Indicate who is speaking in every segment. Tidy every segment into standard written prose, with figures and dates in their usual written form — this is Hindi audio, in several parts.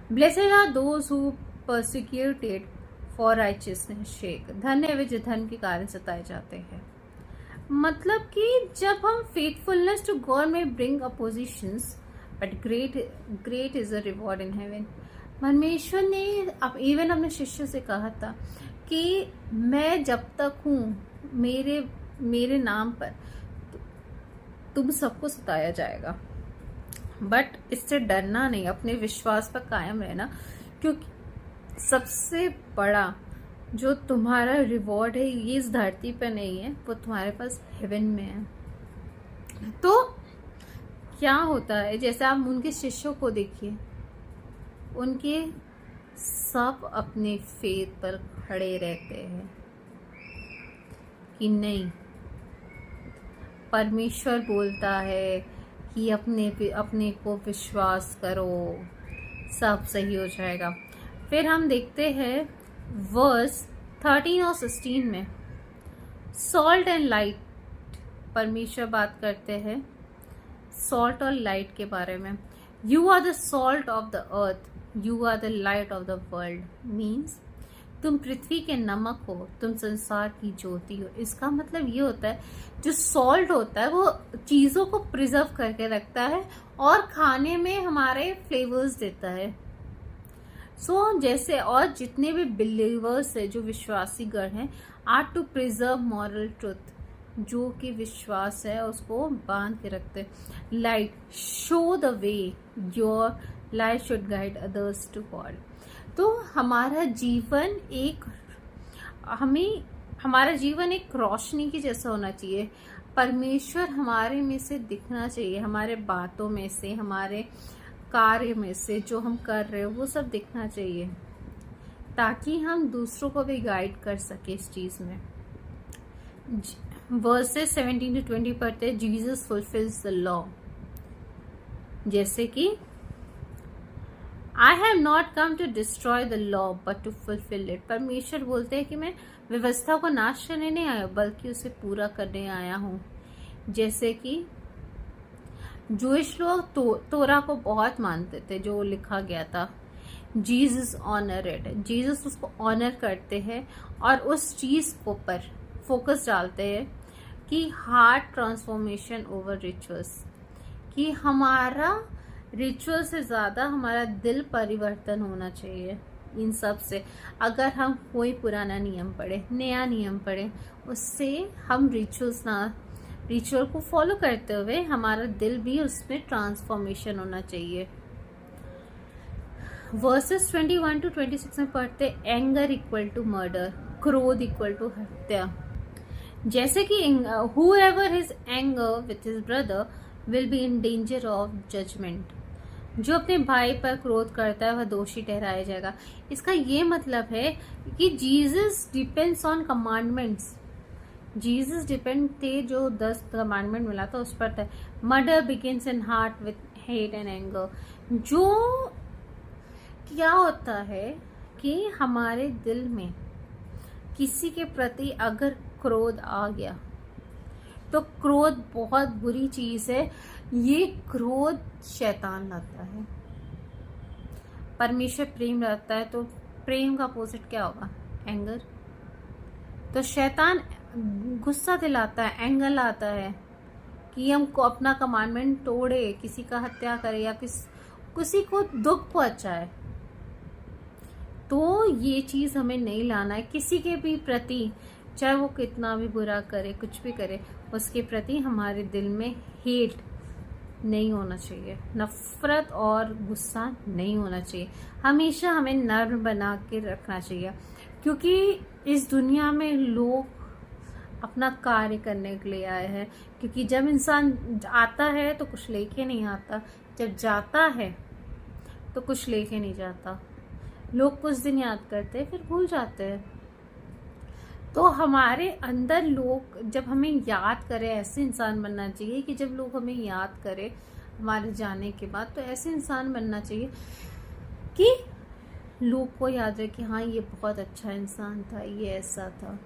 Speaker 1: Blessed are those who persecuted for righteousness sake, धन्य वे जो धन के कारण सताए जाते हैं। मतलब कि जब हम फेथफुलनेस टू गॉड में bring oppositions but great is a reward in heaven. परमेश्वर ने इवन अपने शिष्य से कहा था कि मैं जब तक हूँ मेरे नाम पर तुम सबको सताया जाएगा, बट इससे डरना नहीं, अपने विश्वास पर कायम रहना, क्योंकि सबसे बड़ा जो तुम्हारा रिवॉर्ड है ये इस धरती पर नहीं है, वो तुम्हारे पास हेवन में है। तो क्या होता है, जैसे आप उनके शिष्यों को देखिए, उनके सब अपने फेथ पर खड़े रहते हैं कि नहीं, परमेश्वर बोलता है कि अपने को विश्वास करो, सब सही हो जाएगा। फिर हम देखते हैं वर्स 13 और 16 में सॉल्ट एंड लाइट, परमेश्वर बात करते हैं सॉल्ट और लाइट के बारे में। You are the salt of the earth, you are the light of the world. Means तुम पृथ्वी के नमक हो, तुम संसार की ज्योति हो। इसका मतलब ये होता है जो सॉल्ट होता है वो चीजों को प्रिजर्व करके रखता है और खाने में हमारे फ्लेवर्स देता है। जैसे और जितने भी बिलीवर्स है, जो विश्वासी गण हैं, are to preserve moral truth, जो कि विश्वास है उसको बांध के रखते। Light show the way, your light should guide others to God. तो हमारा जीवन एक रोशनी की जैसा होना चाहिए। परमेश्वर हमारे में से दिखना चाहिए, हमारे बातों में से, हमारे कार्य में से, जो हम कर रहे हो वो सब दिखना चाहिए, ताकि हम दूसरों को भी गाइड कर सके इस चीज में। वर्सेस 17 to 20 पढ़ते हैं, जीसस फुलफिल्स द लॉ। जैसे कि I have not come to destroy the law but to fulfil it. परमेश्वर बोलते हैं कि मैं व्यवस्था को नाश करने नहीं आया, बल्कि उसे पूरा करने आया हूँ। जैसे कि जूइश लोग तोरा को बहुत मानते थे, जो लिखा गया था। जीसस ऑनर इट, जीसस उसको ऑनर करते हैं और उस चीज को पर फोकस डालते हैं कि हार्ट ट्रांसफॉर्मेशन ओवर रिचुअल्स, कि हमारा रिचुअल से ज़्यादा हमारा दिल परिवर्तन होना चाहिए इन सब से। अगर हम कोई पुराना नियम पढ़े, नया नियम पढ़े, उससे हम रिचुअल को फॉलो करते हुए हमारा दिल भी उसमें ट्रांसफॉर्मेशन होना चाहिए। वर्सेस 21 to 26 में पढ़ते, एंगर इक्वल टू मर्डर, क्रोध इक्वल टू हत्या। जैसे कि whoever his anger with his brother will be in danger of judgment, जो अपने भाई पर क्रोध करता है वह दोषी ठहराया जाएगा। इसका ये मतलब है कि Jesus depends on commandments, Jesus depend थे, जो 10 कमांडमेंट मिला था उस पर था। Murder begins in heart with hate and anger. जो क्या होता है कि हमारे दिल में किसी के प्रति अगर क्रोध आ गया तो क्रोध बहुत बुरी चीज है। ये क्रोध शैतान लाता है। परमेश्वर प्रेम रखता है, तो प्रेम का अपोजिट क्या होगा? एंगर। तो शैतान गुस्सा दिलाता है, एंगर लाता है कि हमको अपना कमांडमेंट तोड़े, किसी का हत्या करे या किसी को दुख पहुंचाए। तो ये चीज हमें नहीं लाना है। किसी के भी प्रति, चाहे वो कितना भी बुरा करे, कुछ भी करे, उसके प्रति हमारे दिल में हेट नहीं होना चाहिए, नफरत और गुस्सा नहीं होना चाहिए। हमेशा हमें नर्म बना के रखना चाहिए, क्योंकि इस दुनिया में लोग अपना कार्य करने के लिए आए हैं। क्योंकि जब इंसान आता है तो कुछ लेके नहीं आता, जब जाता है तो कुछ लेके नहीं जाता। लोग कुछ दिन याद करते हैं फिर भूल जाते हैं। तो हमारे अंदर लोग जब हमें याद करें, ऐसे इंसान बनना चाहिए कि जब लोग हमें याद करें हमारे जाने के बाद, तो ऐसे इंसान बनना चाहिए कि लोग को याद रहे कि हाँ ये बहुत अच्छा इंसान था, ये ऐसा था।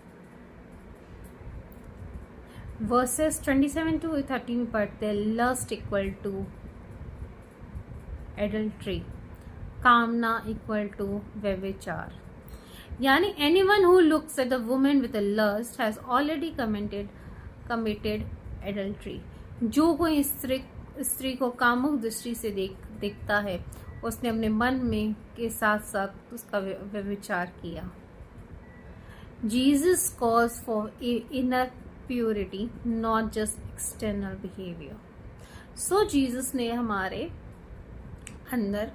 Speaker 1: वर्सेस 27 to 30 पढ़ते हैं, लस्ट इक्वल टू एडल्ट्री। कामना इक्वल टू व्यभिचार, यानी anyone who looks at the woman with a lust has already committed adultery. जो कोई स्त्री को कामुक दृष्टि से देखता है, उसने अपने मन में के साथ साथ उसका व्यभिचार किया। Jesus calls for inner purity, not just external behavior. So Jesus ने हमारे अंदर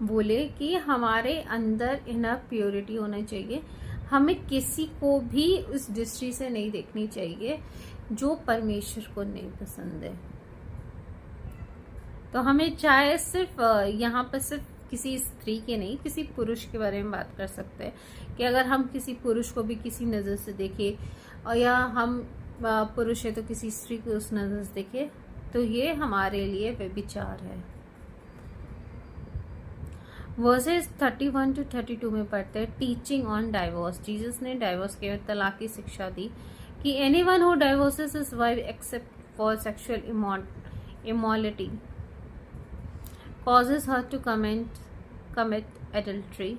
Speaker 1: बोले कि हमारे अंदर इनर प्योरिटी होना चाहिए। हमें किसी को भी उस दृष्टि से नहीं देखनी चाहिए जो परमेश्वर को नहीं पसंद है। तो हमें चाहे सिर्फ यहाँ पर सिर्फ किसी स्त्री के नहीं, किसी पुरुष के बारे में बात कर सकते हैं कि अगर हम किसी पुरुष को भी किसी नज़र से देखें, और या हम पुरुष है तो किसी स्त्री को उस नज़र से देखें, तो ये हमारे लिए व्यभिचार है। वर्सेस 31 to 32 में पढ़ते हैं टीचिंग ऑन डाइवोर्स। जीसस ने डाइवोर्स के तलाक की शिक्षा दी कि anyone who divorces his wife except for sexual immorality causes her to commit adultery।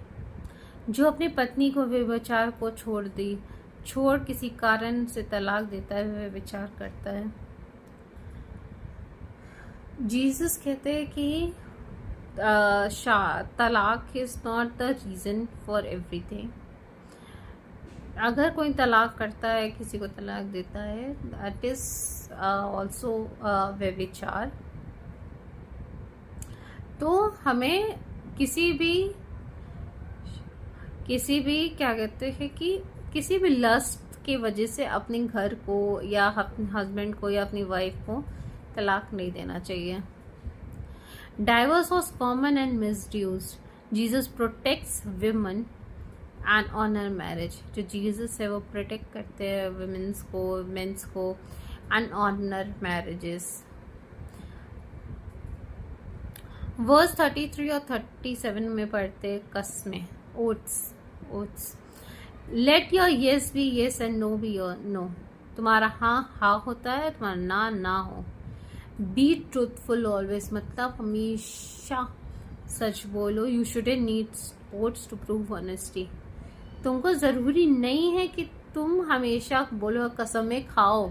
Speaker 1: जो अपनी पत्नी को व्यभिचार को छोड़ किसी कारण से तलाक देता है, व्यभिचार करता है। जीसस कहते हैं कि तलाक is not the reason for everything. अगर कोई तलाक करता है, किसी को तलाक देता है, दैट इज ऑल्सो व्यभिचार। तो हमें किसी भी क्या कहते हैं कि किसी भी लस्ट की वजह से अपने घर को या अपने हस्बैंड को या अपनी वाइफ को तलाक नहीं देना चाहिए। Divorce was common and misused. Jesus protects women and honour marriage. जो जीसस है वो प्रोटेक्ट करते हैं विमेन्स को, मेंस को, एंड ऑनर मैरिजेस। वर्स 33 और 37 में पढ़ते कसमें, oaths. Let your yes be yes and no be your no. तुम्हारा हाँ होता है, तुम्हारा ना हो। बी ट्रूथफुल ऑलवेज, मतलब हमेशा सच बोलो। You shouldn't need oaths to prove honesty. तुमको ज़रूरी नहीं है कि तुम हमेशा बोलो, कसमें खाओ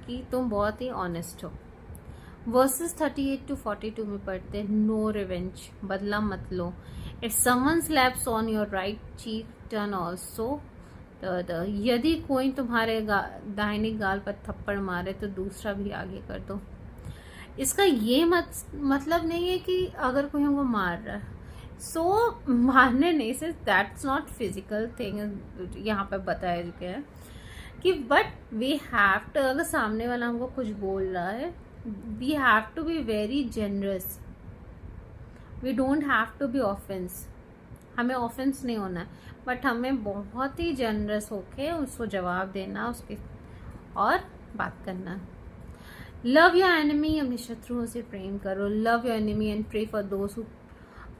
Speaker 1: कि तुम बहुत ही ऑनेस्ट हो। वर्सेस 38 to 42 में पढ़ते हैं नो रिवेंज, बदला मत लो। If someone slaps on your right cheek turn also the other. यदि कोई तुम्हारे दाहिने गाल पर थप्पड़ मारे तो दूसरा भी आगे कर दो। इसका ये मतलब नहीं है कि अगर कोई हमको मार रहा है मारने नहीं से, दैट्स नॉट फिजिकल थिंग यहाँ पे बताया गया है कि बट वी हैव टू, अगर सामने वाला हमको कुछ बोल रहा है, we have to be very generous, we don't have to be offense। हमें ऑफेंस नहीं होना है, बट हमें बहुत ही जनरस होके उसको जवाब देना, उसके और बात करना। लव योर एनिमी, अपने शत्रुओं से प्रेम करो। Love your enemy and pray for those who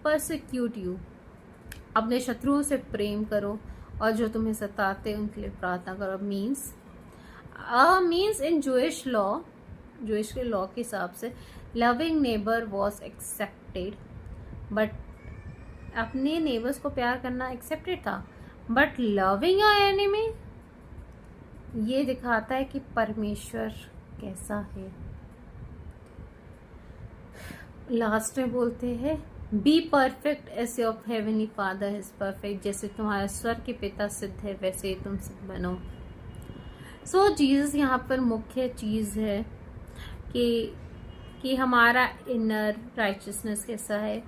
Speaker 1: persecute you. अपने शत्रुओं से प्रेम करो और जो तुम्हें सताते उनके लिए प्रार्थना करो। मीन्स इन जूइश के लॉ के हिसाब से loving neighbour was accepted, but अपने नेबर्स को प्यार करना एक्सेप्टेड था। बट लविंग योर एनिमी ये दिखाता है कि परमेश्वर कैसा है। लास्ट में बोलते हैं be perfect as your heavenly father is perfect. जैसे तुम्हारा स्वर्ग के पिता सिद्ध है, वैसे ही तुम सिद्ध बनो। सो जीसस यहाँ पर मुख्य चीज है कि हमारा इनर राइचियसनेस कैसा है,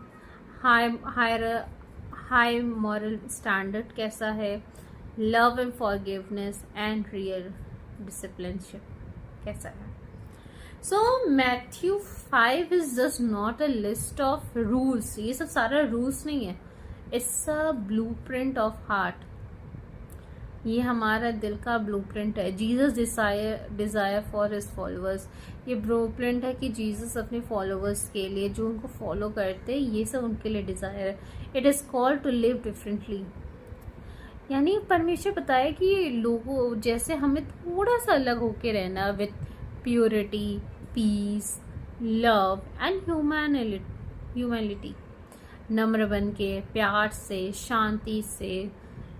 Speaker 1: हाई मॉरल स्टैंडर्ड कैसा है, love and forgiveness and real discipleship कैसा है। So Matthew 5 is just not a list of rules. ये सब सारा रूल्स नहीं है, it's a blueprint of heart. ये हमारा दिल का ब्लूप्रिंट है। Jesus desire for his followers, ये ब्लूप्रिंट है कि जीसस अपने फॉलोअर्स के लिए, जो उनको फॉलो करते हैं, ये सब उनके लिए डिजायर है। It is called to live differently, यानी परमेश्वर बताए कि लोगों जैसे हमें थोड़ा सा अलग होके रहना, with purity, peace, love and humanity. नम्र बन के, प्यार से, शांति से,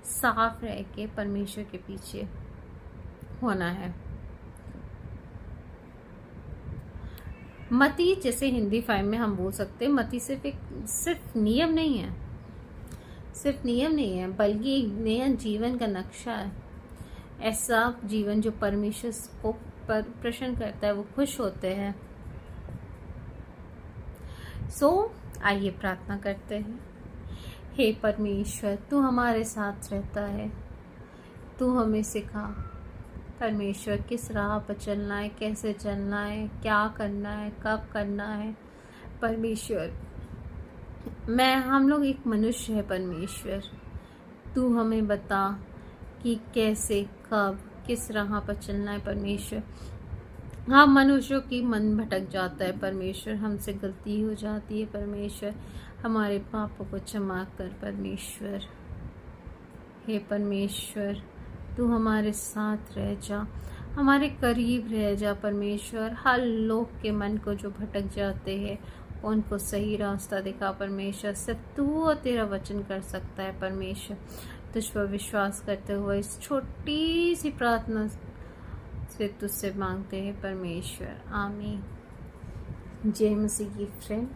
Speaker 1: साफ रह के परमेश्वर के पीछे होना है। मति, जैसे हिंदी फाइव में हम बोल सकते हैं, मति सिर्फ नियम नहीं है, सिर्फ नियम नहीं है, बल्कि एक नया जीवन का नक्शा है। ऐसा जीवन जो परमेश्वर को प्रसन्न करता है, वो खुश होते हैं। आइए प्रार्थना करते हैं। हे परमेश्वर, तू हमारे साथ रहता है, तू हमें सिखा परमेश्वर किस राह पर चलना है, कैसे चलना है, क्या करना है, कब करना है। परमेश्वर, हम लोग एक मनुष्य है परमेश्वर, तू हमें बता कि कैसे, कब, किस राह पर चलना है परमेश्वर। हम मनुष्यों की मन भटक जाता है परमेश्वर, हमसे गलती हो जाती है परमेश्वर, हमारे पापों को क्षमा कर परमेश्वर। हे परमेश्वर, तू हमारे साथ रह जा, हमारे करीब रह जा परमेश्वर। हर लोग के मन को जो भटक जाते हैं उनको सही रास्ता दिखा परमेश्वर। सिर्फ तू और तेरा वचन कर सकता है परमेश्वर। तुझ पर विश्वास करते हुए इस छोटी सी प्रार्थना से तुझसे मांगते हैं परमेश्वर, आमीन। जय मसीह की फ्रेंड।